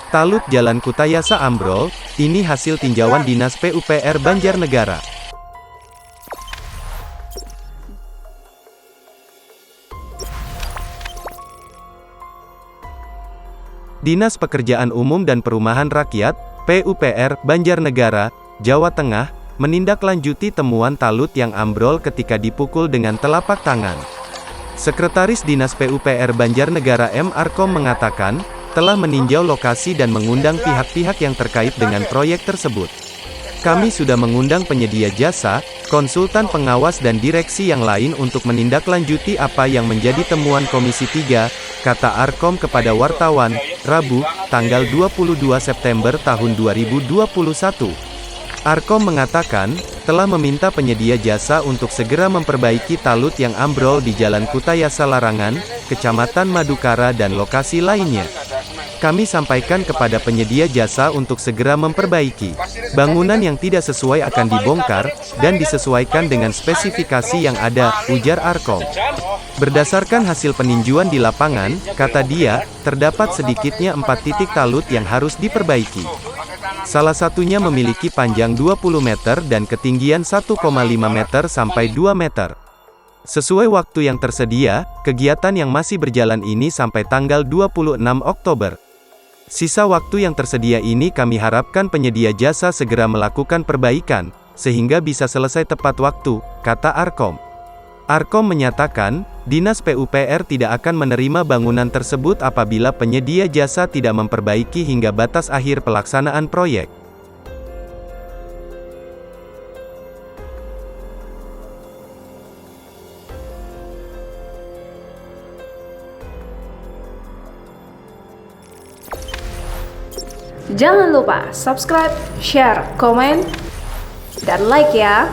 Talud Jalan Kutayasa ambrol, ini hasil tinjauan Dinas PUPR Banjarnegara. Dinas Pekerjaan Umum dan Perumahan Rakyat, PUPR, Banjarnegara, Jawa Tengah, menindaklanjuti temuan talud yang ambrol ketika dipukul dengan telapak tangan. Sekretaris Dinas PUPR Banjarnegara M. Arkom mengatakan, telah meninjau lokasi dan mengundang pihak-pihak yang terkait dengan proyek tersebut. Kami sudah mengundang penyedia jasa, konsultan pengawas dan direksi yang lain untuk menindaklanjuti apa yang menjadi temuan Komisi 3, kata Arkom kepada wartawan, Rabu, tanggal 22 September tahun 2021. Arkom mengatakan, telah meminta penyedia jasa untuk segera memperbaiki talud yang ambrol di Jalan Kutayasa Larangan, Kecamatan Madukara dan lokasi lainnya. Kami sampaikan kepada penyedia jasa untuk segera memperbaiki. Bangunan yang tidak sesuai akan dibongkar, dan disesuaikan dengan spesifikasi yang ada, ujar Arkom. Berdasarkan hasil peninjauan di lapangan, kata dia, terdapat sedikitnya 4 titik talud yang harus diperbaiki. Salah satunya memiliki panjang 20 meter dan ketinggian 1,5 meter sampai 2 meter. Sesuai waktu yang tersedia, kegiatan yang masih berjalan ini sampai tanggal 26 Oktober. Sisa waktu yang tersedia ini kami harapkan penyedia jasa segera melakukan perbaikan, sehingga bisa selesai tepat waktu, kata Arkom. Arkom menyatakan, Dinas PUPR tidak akan menerima bangunan tersebut apabila penyedia jasa tidak memperbaiki hingga batas akhir pelaksanaan proyek. Jangan lupa subscribe, share, komen, dan like ya.